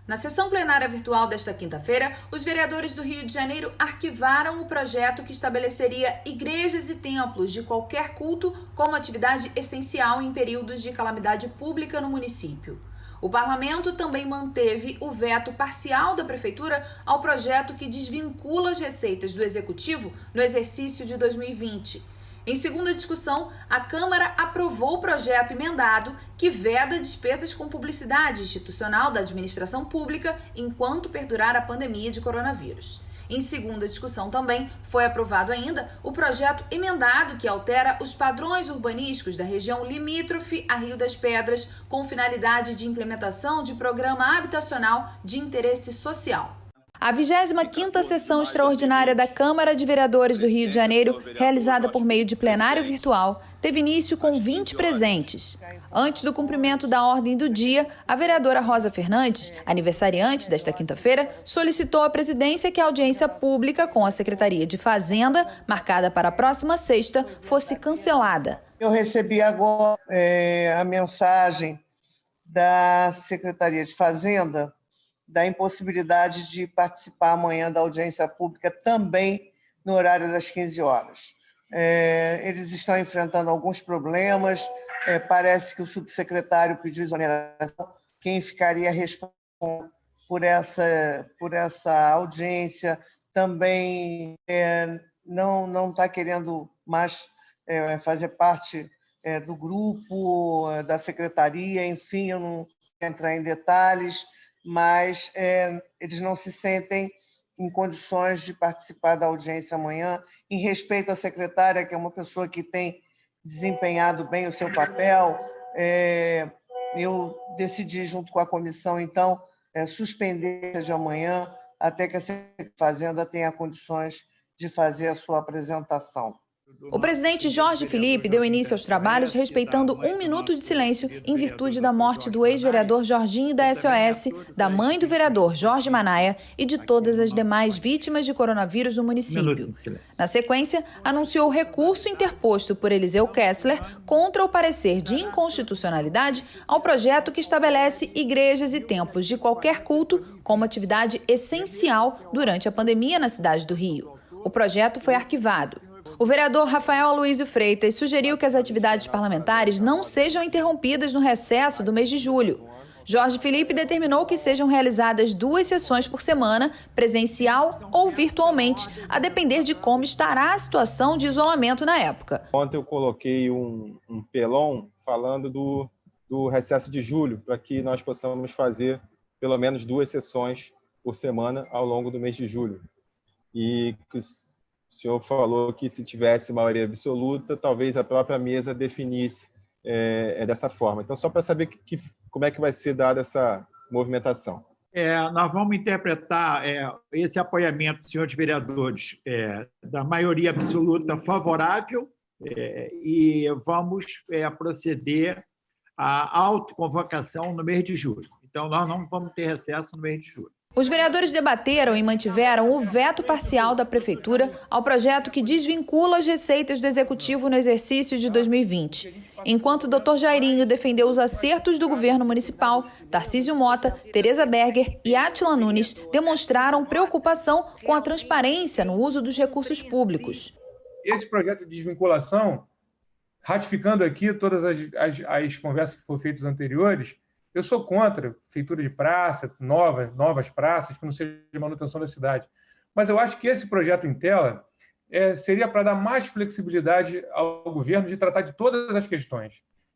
Na sessão plenária virtual desta quinta-feira, os vereadores do Rio de Janeiro arquivaram o projeto que estabeleceria igrejas e templos de qualquer culto como atividade essencial em períodos de calamidade pública no município. O parlamento também manteve o veto parcial da prefeitura ao projeto que desvincula as receitas do executivo no exercício de 2020. Em segunda discussão, a Câmara aprovou o projeto emendado que veda despesas com publicidade institucional da administração pública enquanto perdurar a pandemia de coronavírus. Em segunda discussão também foi aprovado ainda o projeto emendado que altera os padrões urbanísticos da região limítrofe a Rio das Pedras com finalidade de implementação de programa habitacional de interesse social. A 25ª sessão extraordinária da Câmara de Vereadores do Rio de Janeiro, realizada por meio de plenário virtual, teve início com 20 presentes. Antes do cumprimento da ordem do dia, a vereadora Rosa Fernandes, aniversariante desta quinta-feira, solicitou à presidência que a audiência pública com a Secretaria de Fazenda, marcada para a próxima sexta, fosse cancelada. Eu recebi agora a mensagem da Secretaria de Fazenda da impossibilidade de participar amanhã da audiência pública também no horário das 15 horas. Eles estão enfrentando alguns problemas, parece que o subsecretário pediu exoneração, quem ficaria responsável por essa audiência também não está querendo mais fazer parte do grupo, da secretaria, enfim, eu não quero entrar em detalhes, mas eles não se sentem em condições de participar da audiência amanhã, em respeito à secretária, que é uma pessoa que tem desempenhado bem o seu papel. Eu decidi, junto com a comissão, então, suspender de amanhã até que a Secretaria de Fazenda tenha condições de fazer a sua apresentação. O presidente Jorge Filipe deu início aos trabalhos respeitando 1 minuto de silêncio em virtude da morte do ex-vereador Jorginho da SOS, da mãe do vereador Jorge Manaia e de todas as demais vítimas de coronavírus no município. Na sequência, anunciou o recurso interposto por Eliseu Kessler contra o parecer de inconstitucionalidade ao projeto que estabelece igrejas e templos de qualquer culto como atividade essencial durante a pandemia na cidade do Rio. O projeto foi arquivado. O vereador Rafael Aloysio Freitas sugeriu que as atividades parlamentares não sejam interrompidas no recesso do mês de julho. Jorge Filipe determinou que sejam realizadas 2 sessões por semana, presencial ou virtualmente, a depender de como estará a situação de isolamento na época. Ontem eu coloquei um pelon falando do recesso de julho, para que nós possamos fazer pelo menos 2 sessões por semana ao longo do mês de julho. E o senhor falou que se tivesse maioria absoluta, talvez a própria mesa definisse dessa forma. Então, só para saber como é que vai ser dada essa movimentação. Nós vamos interpretar esse apoiamento, senhores vereadores, da maioria absoluta favorável e vamos proceder à autoconvocação no mês de julho. Então, nós não vamos ter recesso no mês de julho. Os vereadores debateram e mantiveram o veto parcial da Prefeitura ao projeto que desvincula as receitas do Executivo no exercício de 2020. Enquanto o Dr. Jairinho defendeu os acertos do governo municipal, Tarcísio Mota, Tereza Berger e Átila Nunes demonstraram preocupação com a transparência no uso dos recursos públicos. Esse projeto de desvinculação, ratificando aqui todas as conversas que foram feitas anteriores, eu sou contra feitura de praça, novas praças, que não seja de manutenção da cidade. Mas eu acho que esse projeto em tela seria para dar mais flexibilidade ao governo de tratar de todas as questões,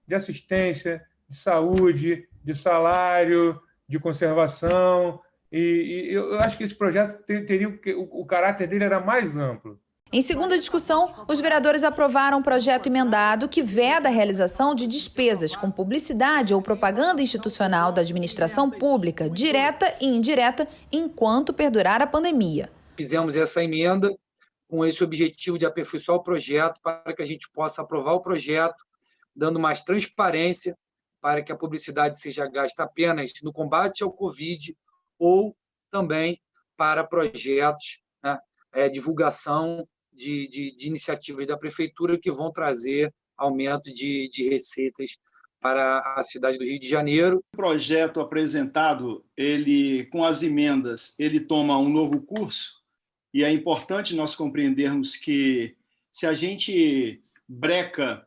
de assistência, de saúde, de salário, de conservação. E eu acho que esse projeto teria o caráter dele era mais amplo. Em segunda discussão, os vereadores aprovaram um projeto emendado que veda a realização de despesas com publicidade ou propaganda institucional da administração pública, direta e indireta, enquanto perdurar a pandemia. Fizemos essa emenda com esse objetivo de aperfeiçoar o projeto para que a gente possa aprovar o projeto, dando mais transparência para que a publicidade seja gasta apenas no combate ao Covid ou também para projetos, divulgação de iniciativas da Prefeitura que vão trazer aumento de receitas para a cidade do Rio de Janeiro. O projeto apresentado, ele, com as emendas, ele toma um novo curso, e é importante nós compreendermos que, se a gente breca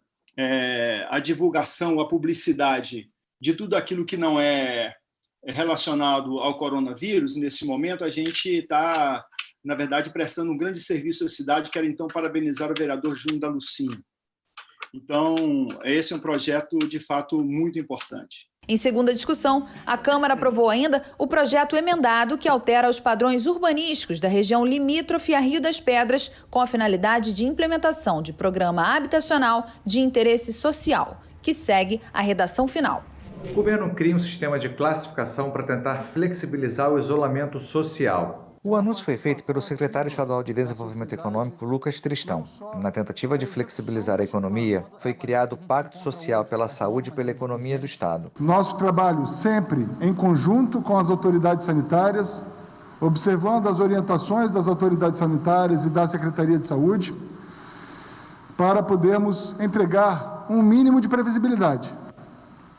a divulgação, a publicidade de tudo aquilo que não é relacionado ao coronavírus, nesse momento a gente está, na verdade, prestando um grande serviço à cidade. Quero, então, parabenizar o vereador Júnior da Lucinha. Então, esse é um projeto, de fato, muito importante. Em segunda discussão, a Câmara aprovou ainda o projeto emendado que altera os padrões urbanísticos da região limítrofe a Rio das Pedras, com a finalidade de implementação de programa habitacional de interesse social, que segue a redação final. O governo cria um sistema de classificação para tentar flexibilizar o isolamento social. O anúncio foi feito pelo secretário estadual de Desenvolvimento Econômico, Lucas Tristão. Na tentativa de flexibilizar a economia, foi criado o Pacto Social pela Saúde e pela Economia do Estado. Nosso trabalho sempre em conjunto com as autoridades sanitárias, observando as orientações das autoridades sanitárias e da Secretaria de Saúde, para podermos entregar um mínimo de previsibilidade,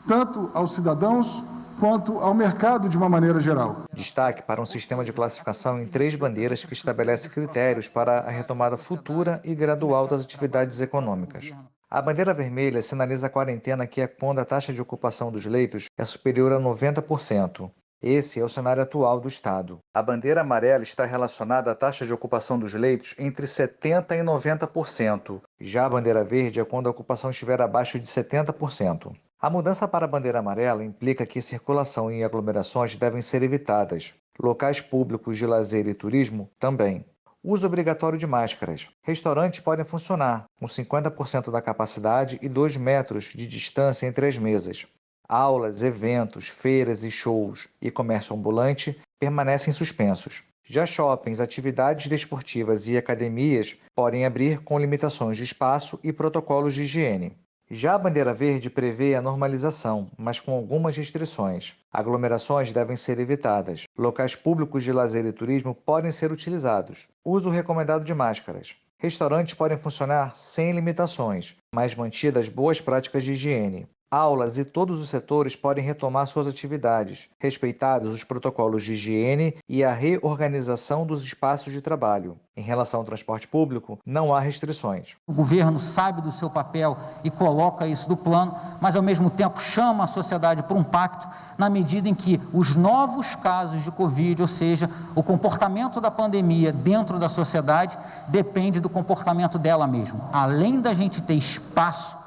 tanto aos cidadãos quanto ao mercado de uma maneira geral. Destaque para um sistema de classificação em 3 bandeiras que estabelece critérios para a retomada futura e gradual das atividades econômicas. A bandeira vermelha sinaliza a quarentena, que é quando a taxa de ocupação dos leitos é superior a 90%. Esse é o cenário atual do Estado. A bandeira amarela está relacionada à taxa de ocupação dos leitos entre 70% e 90%. Já a bandeira verde é quando a ocupação estiver abaixo de 70%. A mudança para a bandeira amarela implica que circulação e aglomerações devem ser evitadas. Locais públicos de lazer e turismo também. Uso obrigatório de máscaras. Restaurantes podem funcionar com 50% da capacidade e 2 metros de distância entre as mesas. Aulas, eventos, feiras e shows e comércio ambulante permanecem suspensos. Já shoppings, atividades desportivas e academias podem abrir com limitações de espaço e protocolos de higiene. Já a bandeira verde prevê a normalização, mas com algumas restrições. Aglomerações devem ser evitadas. Locais públicos de lazer e turismo podem ser utilizados. Uso recomendado de máscaras. Restaurantes podem funcionar sem limitações, mas mantidas boas práticas de higiene. Aulas e todos os setores podem retomar suas atividades, respeitados os protocolos de higiene e a reorganização dos espaços de trabalho. Em relação ao transporte público, não há restrições. O governo sabe do seu papel e coloca isso no plano, mas ao mesmo tempo chama a sociedade para um pacto na medida em que os novos casos de Covid, ou seja, o comportamento da pandemia dentro da sociedade, depende do comportamento dela mesma. Além da gente ter espaço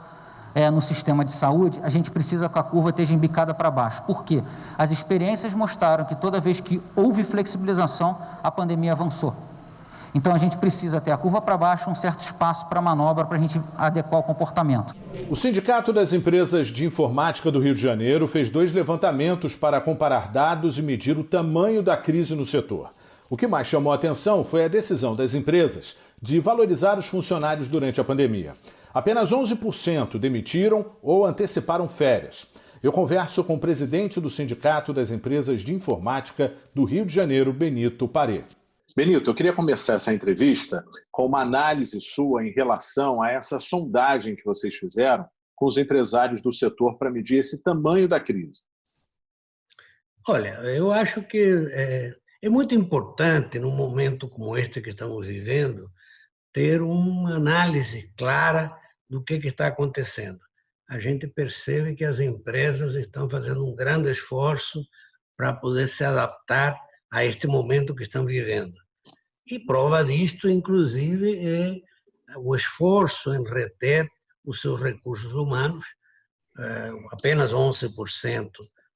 no sistema de saúde, a gente precisa que a curva esteja embicada para baixo. Por quê? As experiências mostraram que toda vez que houve flexibilização, a pandemia avançou. Então a gente precisa ter a curva para baixo, um certo espaço para manobra para a gente adequar o comportamento. O Sindicato das Empresas de Informática do Rio de Janeiro fez 2 levantamentos para comparar dados e medir o tamanho da crise no setor. O que mais chamou a atenção foi a decisão das empresas de valorizar os funcionários durante a pandemia. Apenas 11% demitiram ou anteciparam férias. Eu converso com o presidente do Sindicato das Empresas de Informática do Rio de Janeiro, Benito Paré. Benito, eu queria começar essa entrevista com uma análise sua em relação a essa sondagem que vocês fizeram com os empresários do setor para medir esse tamanho da crise. Olha, eu acho que é muito importante, num momento como este que estamos vivendo, ter uma análise clara do que está acontecendo. A gente percebe que as empresas estão fazendo um grande esforço para poder se adaptar a este momento que estão vivendo. E prova disto, inclusive, é o esforço em reter os seus recursos humanos. Apenas 11%,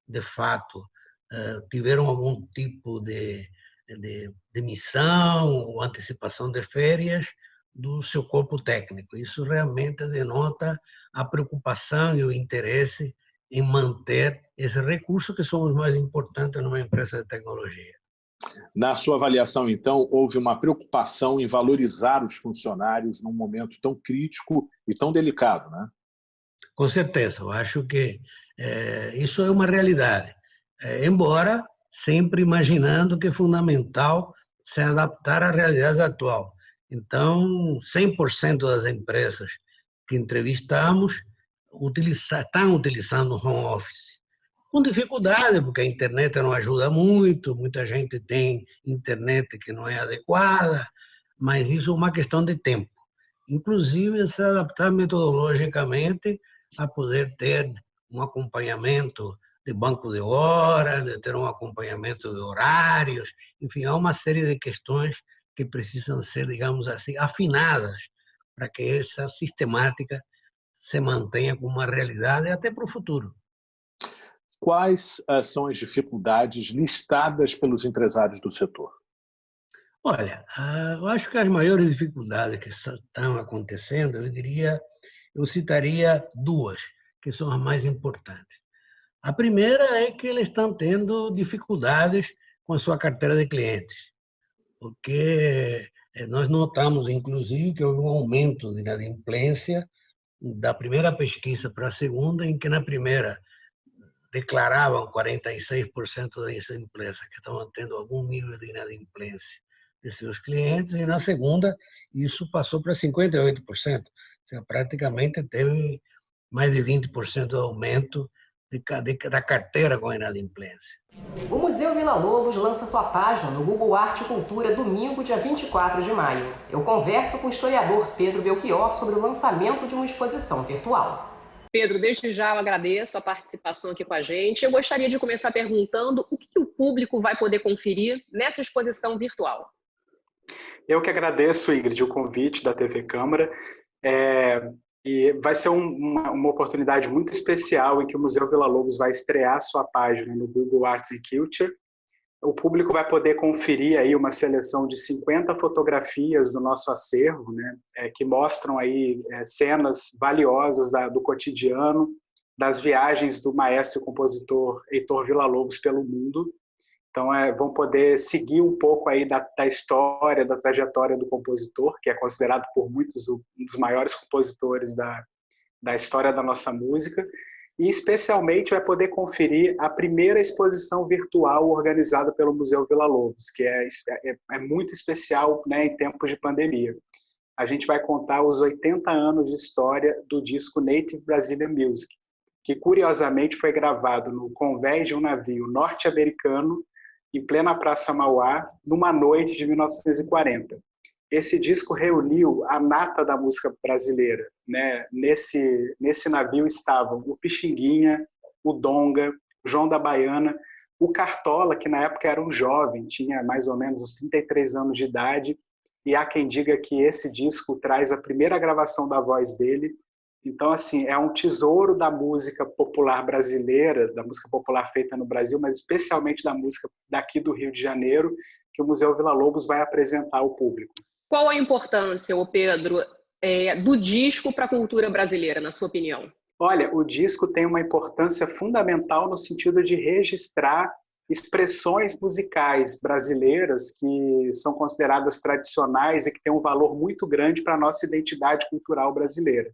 de fato, tiveram algum tipo de demissão ou antecipação de férias do seu corpo técnico. Isso realmente denota a preocupação e o interesse em manter esse recurso que são os mais importantes numa empresa de tecnologia. Na sua avaliação, então, houve uma preocupação em valorizar os funcionários num momento tão crítico e tão delicado, né? Com certeza, eu acho que isso é uma realidade. Embora sempre imaginando que é fundamental se adaptar à realidade atual. Então, 100% das empresas que entrevistamos estão utilizando o home office. Com dificuldade, porque a internet não ajuda muito, muita gente tem internet que não é adequada, mas isso é uma questão de tempo. Inclusive, se adaptar metodologicamente a poder ter um acompanhamento de banco de horas, de ter um acompanhamento de horários, enfim, há uma série de questões que precisam ser, digamos assim, afinadas para que essa sistemática se mantenha como uma realidade até para o futuro. Quais são as dificuldades listadas pelos empresários do setor? Olha, eu acho que as maiores dificuldades que estão acontecendo, eu citaria duas, que são as mais importantes. A primeira é que eles estão tendo dificuldades com a sua carteira de clientes, porque nós notamos, inclusive, que houve um aumento de inadimplência da primeira pesquisa para a segunda, em que na primeira declaravam 46% das empresas que estavam tendo algum nível de inadimplência de seus clientes, e na segunda isso passou para 58%. Ou seja, praticamente teve mais de 20% de aumento da carteira com inadimplência. O Museu Villa-Lobos lança sua página no Google Arte e Cultura domingo, dia 24 de maio. Eu converso com o historiador Pedro Belchior sobre o lançamento de uma exposição virtual. Pedro, desde já eu agradeço a participação aqui com a gente. Eu gostaria de começar perguntando o que o público vai poder conferir nessa exposição virtual. Eu que agradeço, Ingrid, o convite da TV Câmara. E vai ser uma oportunidade muito especial em que o Museu Villa-Lobos vai estrear sua página no Google Arts and Culture. O público vai poder conferir aí uma seleção de 50 fotografias do nosso acervo, né, que mostram aí cenas valiosas do cotidiano, das viagens do maestro e compositor Heitor Villa-Lobos pelo mundo. Então, vão poder seguir um pouco aí da história, da trajetória do compositor, que é considerado por muitos um dos maiores compositores da história da nossa música, e especialmente vai poder conferir a primeira exposição virtual organizada pelo Museu Villa-Lobos, que é muito especial, né, em tempos de pandemia. A gente vai contar os 80 anos de história do disco Native Brazilian Music, que curiosamente foi gravado no convés de um navio norte-americano em plena Praça Mauá, numa noite de 1940. Esse disco reuniu a nata da música brasileira, né? Nesse navio estavam o Pixinguinha, o Donga, o João da Baiana, o Cartola, que na época era um jovem, tinha mais ou menos uns 33 anos de idade, e há quem diga que esse disco traz a primeira gravação da voz dele. Então, assim, é um tesouro da música popular brasileira, da música popular feita no Brasil, mas especialmente da música daqui do Rio de Janeiro, que o Museu Villa-Lobos vai apresentar ao público. Qual a importância, Pedro, do disco para a cultura brasileira, na sua opinião? Olha, o disco tem uma importância fundamental no sentido de registrar expressões musicais brasileiras que são consideradas tradicionais e que têm um valor muito grande para a nossa identidade cultural brasileira.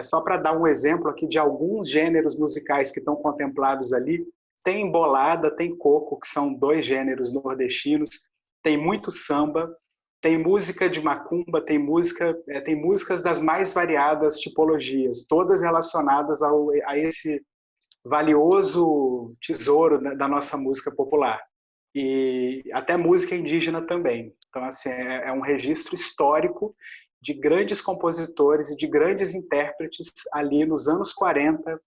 Só para dar um exemplo aqui de alguns gêneros musicais que estão contemplados ali, tem embolada, tem coco, que são dois gêneros nordestinos, tem muito samba, tem música de macumba, tem músicas das mais variadas tipologias, todas relacionadas a esse valioso tesouro da nossa música popular. E até música indígena também. Então, assim, é um registro histórico de grandes compositores e de grandes intérpretes ali nos anos 40,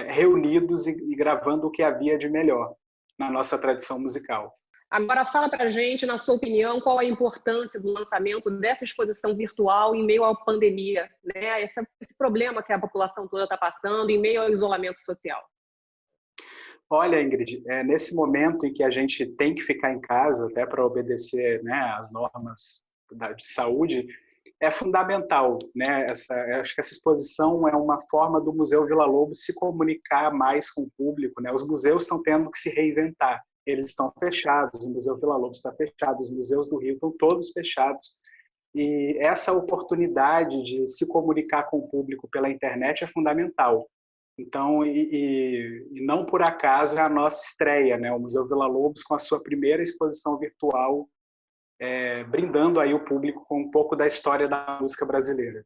reunidos e gravando o que havia de melhor na nossa tradição musical. Agora, fala para a gente, na sua opinião, qual a importância do lançamento dessa exposição virtual em meio à pandemia, né? Esse problema que a população toda está passando em meio ao isolamento social. Olha, Ingrid, nesse momento em que a gente tem que ficar em casa até para obedecer, né, as normas de saúde, é fundamental, né? Acho que essa exposição é uma forma do Museu Villa-Lobos se comunicar mais com o público, né? Os museus estão tendo que se reinventar. Eles estão fechados, o Museu Villa-Lobos está fechado, os museus do Rio estão todos fechados. E essa oportunidade de se comunicar com o público pela internet é fundamental. Então, e não por acaso é a nossa estreia, né? O Museu Villa-Lobos com a sua primeira exposição virtual, brindando aí o público com um pouco da história da música brasileira.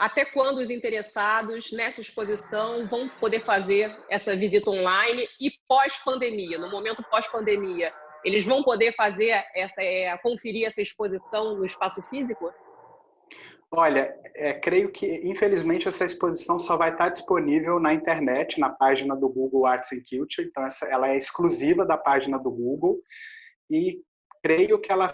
Até quando os interessados nessa exposição vão poder fazer essa visita online e pós-pandemia, no momento pós-pandemia, eles vão poder fazer conferir essa exposição no espaço físico? Olha, creio que, infelizmente, essa exposição só vai estar disponível na internet, na página do Google Arts and Culture. Então, ela é exclusiva da página do Google e creio que ela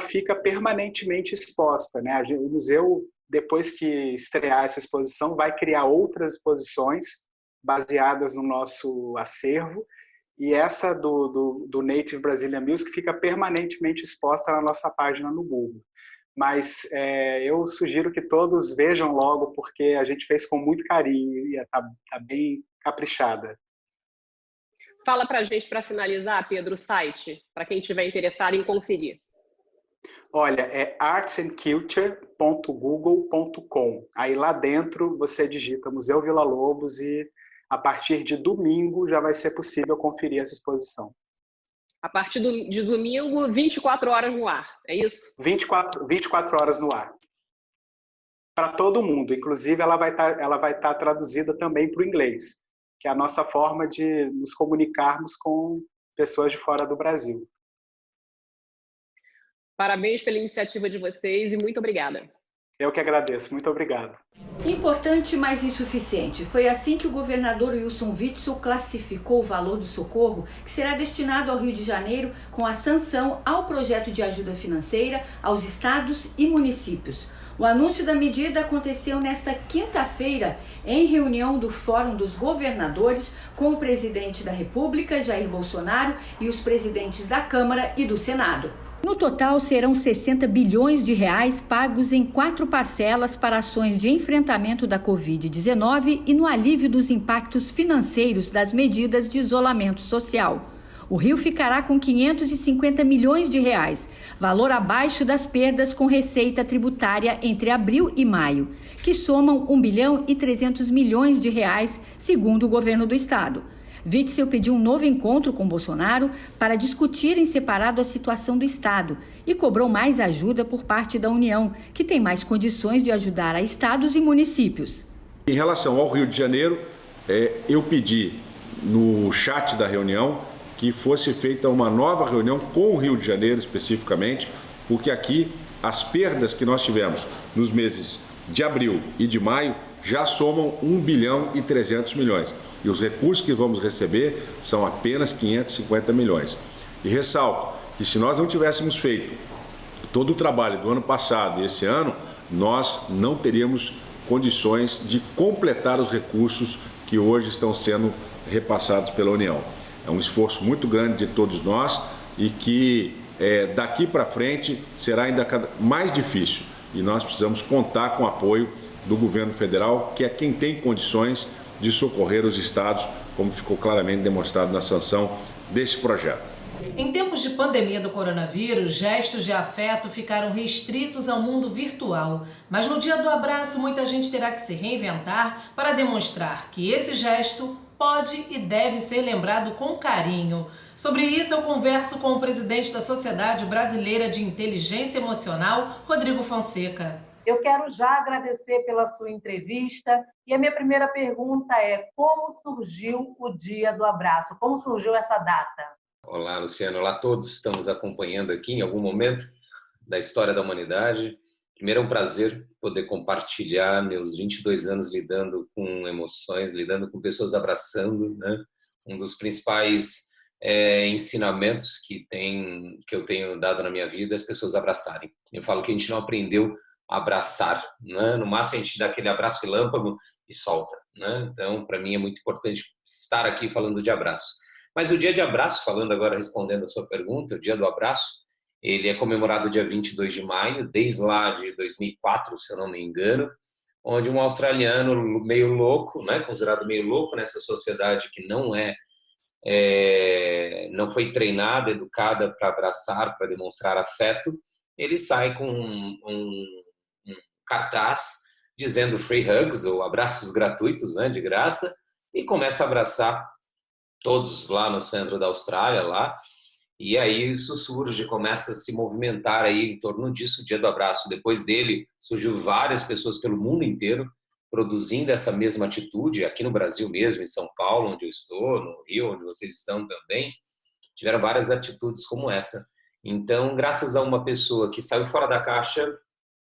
fica permanentemente exposta, né? O museu, depois que estrear essa exposição, vai criar outras exposições baseadas no nosso acervo, e essa do Native Brazilian Music fica permanentemente exposta na nossa página no Google. Mas eu sugiro que todos vejam logo, porque a gente fez com muito carinho e está bem caprichada. Fala para a gente, para finalizar, Pedro, o site, para quem estiver interessado em conferir. Olha, é artsandculture.google.com. Aí lá dentro você digita Museu Villa-Lobos e a partir de domingo já vai ser possível conferir essa exposição. A partir de domingo, 24 horas no ar, é isso? 24 horas no ar. Para todo mundo. Inclusive, ela vai estar traduzida também para o inglês, que é a nossa forma de nos comunicarmos com pessoas de fora do Brasil. Parabéns pela iniciativa de vocês e muito obrigada. Eu que agradeço. Muito obrigado. Importante, mas insuficiente. Foi assim que o governador Wilson Witzel classificou o valor do socorro que será destinado ao Rio de Janeiro com a sanção ao projeto de ajuda financeira aos estados e municípios. O anúncio da medida aconteceu nesta quinta-feira em reunião do Fórum dos Governadores com o presidente da República, Jair Bolsonaro, e os presidentes da Câmara e do Senado. No total, serão 60 bilhões de reais pagos em 4 parcelas para ações de enfrentamento da Covid-19 e no alívio dos impactos financeiros das medidas de isolamento social. O Rio ficará com 550 milhões de reais, valor abaixo das perdas com receita tributária entre abril e maio, que somam 1 bilhão e 300 milhões de reais, segundo o governo do estado. Witzel pediu um novo encontro com Bolsonaro para discutir em separado a situação do Estado e cobrou mais ajuda por parte da União, que tem mais condições de ajudar a estados e municípios. Em relação ao Rio de Janeiro, eu pedi no chat da reunião que fosse feita uma nova reunião com o Rio de Janeiro especificamente, porque aqui as perdas que nós tivemos nos meses de abril e de maio já somam 1 bilhão e 300 milhões. E os recursos que vamos receber são apenas 550 milhões. E ressalto que se nós não tivéssemos feito todo o trabalho do ano passado e esse ano, nós não teríamos condições de completar os recursos que hoje estão sendo repassados pela União. É um esforço muito grande de todos nós e que daqui para frente será ainda mais difícil. E nós precisamos contar com o apoio do governo federal, que é quem tem condições de socorrer os estados, como ficou claramente demonstrado na sanção desse projeto. Em tempos de pandemia do coronavírus, gestos de afeto ficaram restritos ao mundo virtual. Mas no Dia do Abraço, muita gente terá que se reinventar para demonstrar que esse gesto pode e deve ser lembrado com carinho. Sobre isso, eu converso com o presidente da Sociedade Brasileira de Inteligência Emocional, Rodrigo Fonseca. Eu quero já agradecer pela sua entrevista e a minha primeira pergunta é: como surgiu o Dia do Abraço? Como surgiu essa data? Olá, Luciano. Olá a todos. Estamos acompanhando aqui em algum momento da história da humanidade. Primeiro, é um prazer poder compartilhar meus 22 anos lidando com emoções, lidando com pessoas abraçando, né? Um dos principais ensinamentos que eu tenho dado na minha vida é as pessoas abraçarem. Eu falo que a gente não aprendeu abraçar, né? No máximo a gente dá aquele abraço relâmpago e solta, né? Então, para mim é muito importante estar aqui falando de abraço. Mas o Dia de Abraço, falando agora, respondendo a sua pergunta, o Dia do Abraço, ele é comemorado dia 22 de maio, desde lá de 2004, se eu não me engano, onde um australiano meio louco, né, considerado meio louco nessa sociedade que não foi treinada, educada para abraçar, para demonstrar afeto, ele sai com um cartaz dizendo free hugs, ou abraços gratuitos, né, de graça, e começa a abraçar todos lá no centro da Austrália, lá, E aí isso surge, começa a se movimentar aí em torno disso, o Dia do Abraço. Depois dele, surgiu várias pessoas pelo mundo inteiro produzindo essa mesma atitude, aqui no Brasil mesmo, em São Paulo, onde eu estou, no Rio, onde vocês estão também, tiveram várias atitudes como essa. Então, graças a uma pessoa que saiu fora da caixa,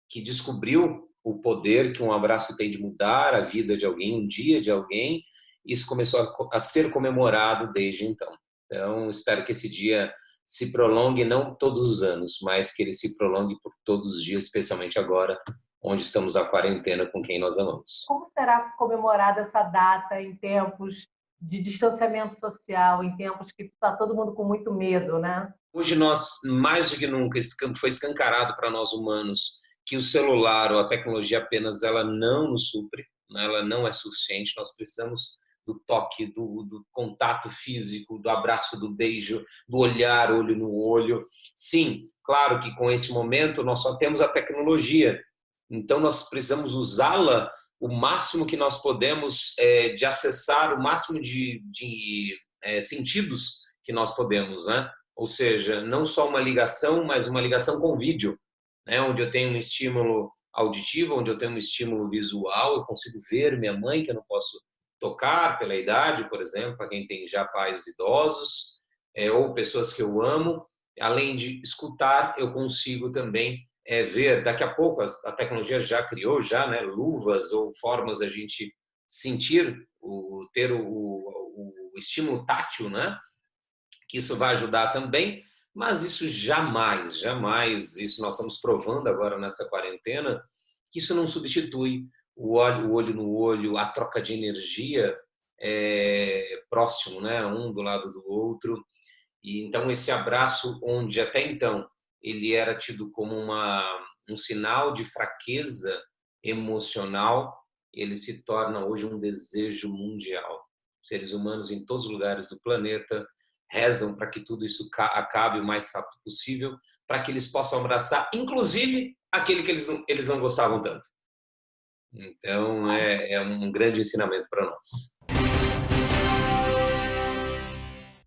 que descobriu o poder que um abraço tem de mudar a vida de alguém, um dia de alguém, isso começou a ser comemorado desde então. Então, espero que esse dia se prolongue, não todos os anos, mas que ele se prolongue por todos os dias, especialmente agora, onde estamos à quarentena com quem nós amamos. Como será comemorada essa data em tempos de distanciamento social, em tempos que está todo mundo com muito medo, né? Hoje nós, mais do que nunca, esse campo foi escancarado para nós humanos, que o celular ou a tecnologia apenas ela não nos supre, né? Ela não é suficiente, nós precisamos do toque, do contato físico, do abraço, do beijo, do olhar olho no olho. Sim, claro que com esse momento nós só temos a tecnologia, então nós precisamos usá-la o máximo que nós podemos, de acessar o máximo de sentidos que nós podemos, né? Ou seja, não só uma ligação, mas uma ligação com vídeo, né? Onde eu tenho um estímulo auditivo, onde eu tenho um estímulo visual, eu consigo ver minha mãe, que eu não posso tocar pela idade, por exemplo, para quem tem já pais idosos, ou pessoas que eu amo. Além de escutar, eu consigo também ver. Daqui a pouco a tecnologia já criou né, luvas ou formas da gente sentir, ter o estímulo tátil, né? Que isso vai ajudar também, mas isso jamais, isso nós estamos provando agora nessa quarentena, que isso não substitui o olho no olho, a troca de energia próximo, né? Um do lado do outro. E então esse abraço, onde até então ele era tido como um sinal de fraqueza emocional, ele se torna hoje um desejo mundial. Seres humanos em todos os lugares do planeta rezam para que tudo isso acabe o mais rápido possível, para que eles possam abraçar, inclusive, aquele que eles não gostavam tanto. Então, é um grande ensinamento para nós.